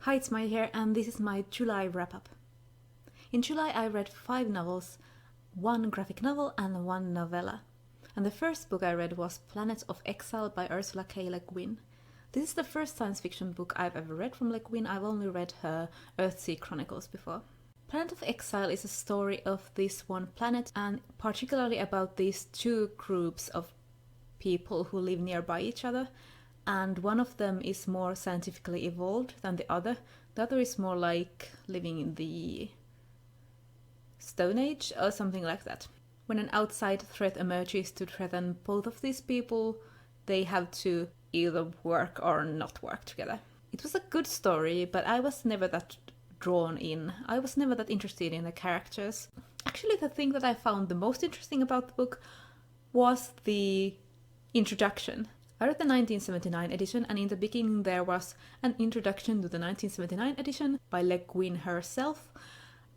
Hi, it's Maya here, and this is my July wrap-up. In July I read 5 novels, 1 graphic novel and 1 novella. And the first book I read was Planet of Exile by Ursula K. Le Guin. This is the first science fiction book I've ever read from Le Guin. I've only read her Earthsea Chronicles before. Planet of Exile is a story of this one planet, and particularly about these 2 groups of people who live nearby each other. And one of them is more scientifically evolved than the other. The other is more like living in the Stone Age or something like that. When an outside threat emerges to threaten both of these people, they have to either work or not work together. It was a good story, but I was never that drawn in. I was never that interested in the characters. Actually, the thing that I found the most interesting about the book was the introduction. I read the 1979 edition, and in the beginning there was an introduction to the 1979 edition by Le Guin herself,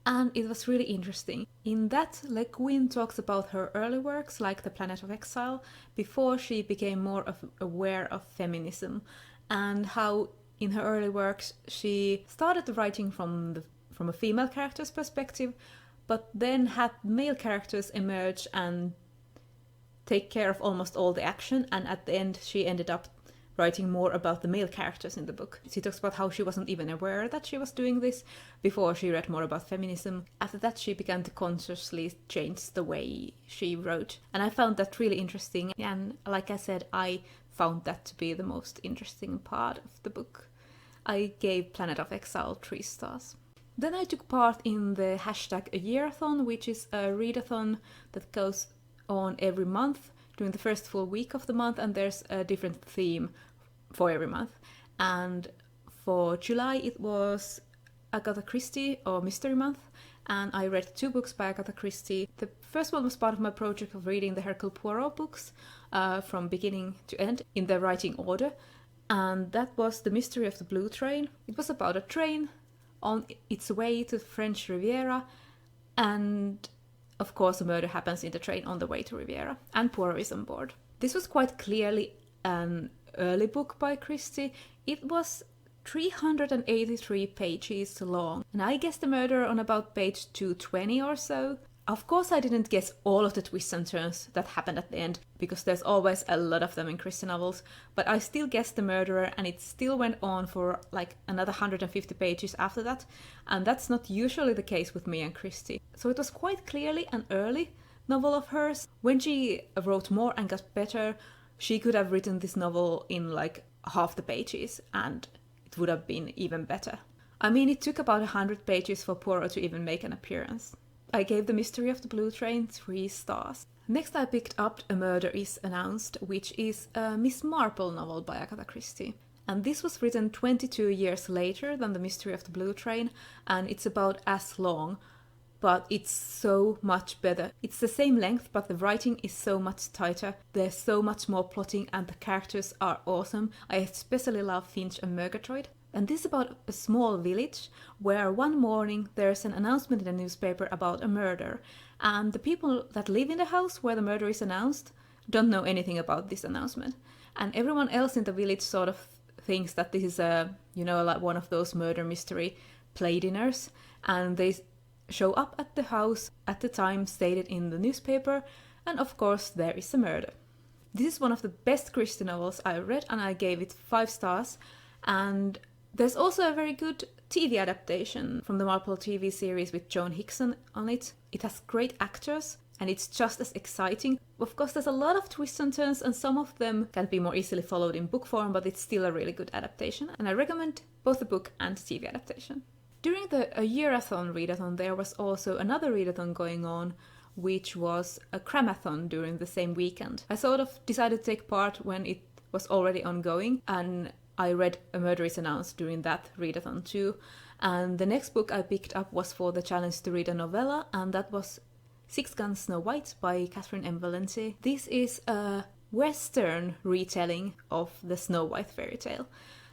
and it was really interesting. In that, Le Guin talks about her early works, like The Planet of Exile, before she became more aware of feminism, and how in her early works she started writing from a female character's perspective, but then had male characters emerge and take care of almost all the action, and at the end she ended up writing more about the male characters in the book. She talks about how she wasn't even aware that she was doing this before she read more about feminism. After that she began to consciously change the way she wrote, and I found that really interesting, and like I said, I found that to be the most interesting part of the book. I gave Planet of Exile 3 stars. Then I took part in the #AYearathon, which is a readathon that goes on every month during the first full week of the month, and there's a different theme for every month. And for July it was Agatha Christie, or Mystery Month, and I read 2 books by Agatha Christie. The first one was part of my project of reading the Hercule Poirot books from beginning to end in their writing order, and that was The Mystery of the Blue Train. It was about a train on its way to the French Riviera, and of course, a murder happens in the train on the way to Riviera, and Poirot is on board. This was quite clearly an early book by Christie. It was 383 pages long, and I guessed the murder on about page 220 or so. Of course, I didn't guess all of the twists and turns that happened at the end, because there's always a lot of them in Christie novels, but I still guessed the murderer, and it still went on for like another 150 pages after that, and that's not usually the case with me and Christie. So it was quite clearly an early novel of hers. When she wrote more and got better, she could have written this novel in like half the pages, and it would have been even better. I mean, it took about 100 pages for Poirot to even make an appearance. I gave The Mystery of the Blue Train 3 stars. Next I picked up A Murder is Announced, which is a Miss Marple novel by Agatha Christie. And this was written 22 years later than The Mystery of the Blue Train, and it's about as long, but it's so much better. It's the same length, but the writing is so much tighter. There's so much more plotting, and the characters are awesome. I especially love Finch and Murgatroyd. And this is about a small village where one morning there's an announcement in the newspaper about a murder, and the people that live in the house where the murder is announced don't know anything about this announcement. And everyone else in the village sort of thinks that this is like one of those murder mystery play dinners, and they show up at the house at the time stated in the newspaper, and of course there is a murder. This is one of the best Christie novels I read, and I gave it 5 stars, and there's also a very good TV adaptation from the Marple TV series with Joan Hickson on it. It has great actors, and it's just as exciting. Of course, there's a lot of twists and turns, and some of them can be more easily followed in book form, but it's still a really good adaptation, and I recommend both the book and TV adaptation. During the Yearathon readathon, there was also another readathon going on, which was a cramathon during the same weekend. I sort of decided to take part when it was already ongoing, and I read A Murder is Announced during that readathon too. And the next book I picked up was for the challenge to read a novella, and that was Six Guns Snow White by Catherine M. Valente. This is a Western retelling of the Snow White fairy tale,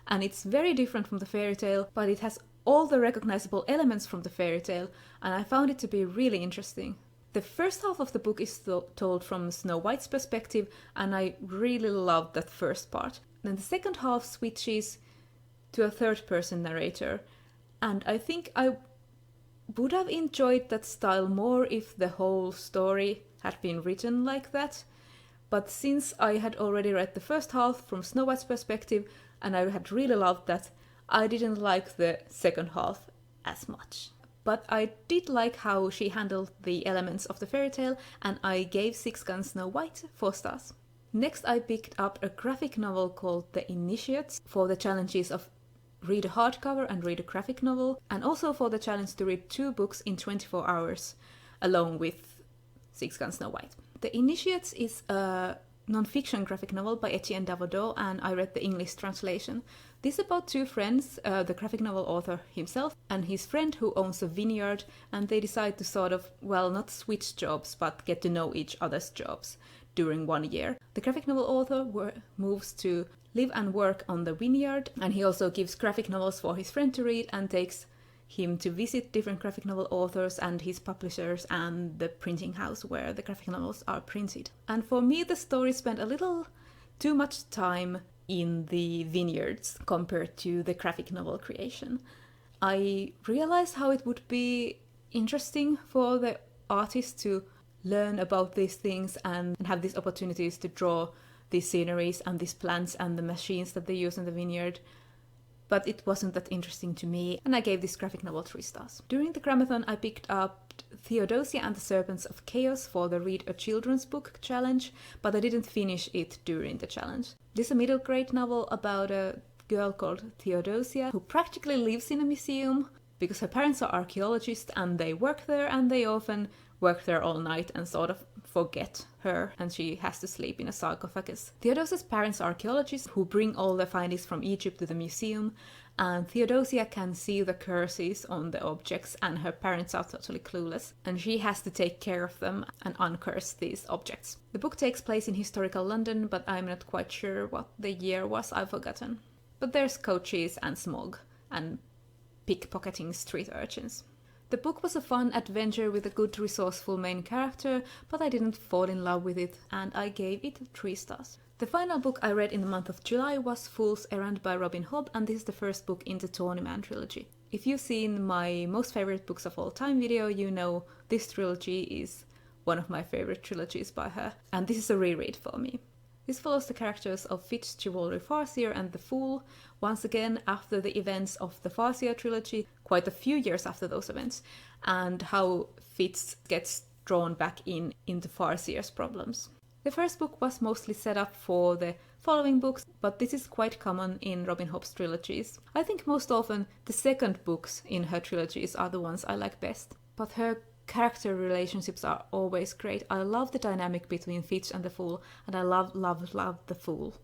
and it's very different from the fairy tale, but it has all the recognizable elements from the fairy tale, and I found it to be really interesting. The first half of the book is told from Snow White's perspective, and I really loved that first part. Then the second half switches to a third-person narrator, and I think I would have enjoyed that style more if the whole story had been written like that. But since I had already read the first half from Snow White's perspective, and I had really loved that, I didn't like the second half as much. But I did like how she handled the elements of the fairy tale, and I gave Six Gun Snow White 4 stars. Next I picked up a graphic novel called The Initiates for the challenges of read a hardcover and read a graphic novel, and also for the challenge to read 2 books in 24 hours, along with Six Gun Snow White. The Initiates is a non-fiction graphic novel by Etienne Davodeau, and I read the English translation. This is about 2 friends, the graphic novel author himself and his friend who owns a vineyard, and they decide to sort of, well, not switch jobs, but get to know each other's jobs during 1 year. The graphic novel author moves to live and work on the vineyard, and he also gives graphic novels for his friend to read and takes him to visit different graphic novel authors and his publishers and the printing house where the graphic novels are printed. And for me, the story spent a little too much time in the vineyards compared to the graphic novel creation. I realized how it would be interesting for the artist to learn about these things and have these opportunities to draw these sceneries and these plants and the machines that they use in the vineyard, but it wasn't that interesting to me, and I gave this graphic novel 3 stars. During the Gramathon I picked up Theodosia and the Serpents of Chaos for the Read a Children's Book challenge, but I didn't finish it during the challenge. This is a middle grade novel about a girl called Theodosia who practically lives in a museum because her parents are archaeologists and they work there, and they often work there all night and sort of forget her, and she has to sleep in a sarcophagus. Theodosia's parents are archaeologists who bring all the findings from Egypt to the museum, and Theodosia can see the curses on the objects, and her parents are totally clueless, and she has to take care of them and uncurse these objects. The book takes place in historical London, but I'm not quite sure what the year was, I've forgotten. But there's coaches and smog and pickpocketing street urchins. The book was a fun adventure with a good resourceful main character, but I didn't fall in love with it, and I gave it 3 stars. The final book I read in the month of July was Fool's Errand by Robin Hobb, and this is the first book in the Tawnyman trilogy. If you've seen my most favorite books of all time video, you know this trilogy is one of my favorite trilogies by her, and this is a reread for me. This follows the characters of Fitz, Chivalry, Farseer and the Fool, once again after the events of the Farseer trilogy, quite a few years after those events, and how Fitz gets drawn back into Farseer's problems. The first book was mostly set up for the following books, but this is quite common in Robin Hobb's trilogies. I think most often the second books in her trilogies are the ones I like best, but her character relationships are always great. I love the dynamic between Fitz and the Fool, and I love the Fool.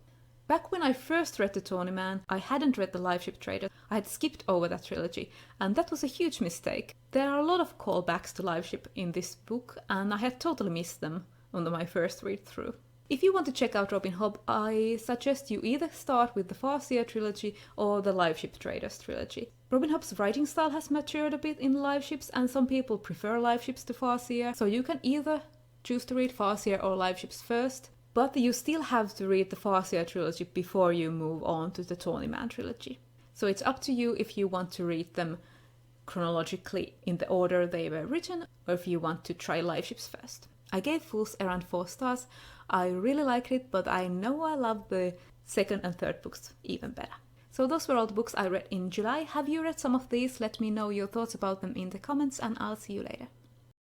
Back when I first read the Tawnyman, I hadn't read the Live Ship Trader. I had skipped over that trilogy, and that was a huge mistake. There are a lot of callbacks to Live Ship in this book, and I had totally missed them on my first read through. If you want to check out Robin Hobb, I suggest you either start with the Farseer trilogy or the Live Ship Traders trilogy. Robin Hobb's writing style has matured a bit in Live Ships, and some people prefer Live Ships to Farseer, so you can either choose to read Farseer or Live Ships first, but you still have to read the Farseer trilogy before you move on to the Tawnyman trilogy. So it's up to you if you want to read them chronologically in the order they were written, or if you want to try Live Ships first. I gave Fool's Errand 4 stars. I really liked it, but I know I love the second and third books even better. So those were all the books I read in July. Have you read some of these? Let me know your thoughts about them in the comments, and I'll see you later.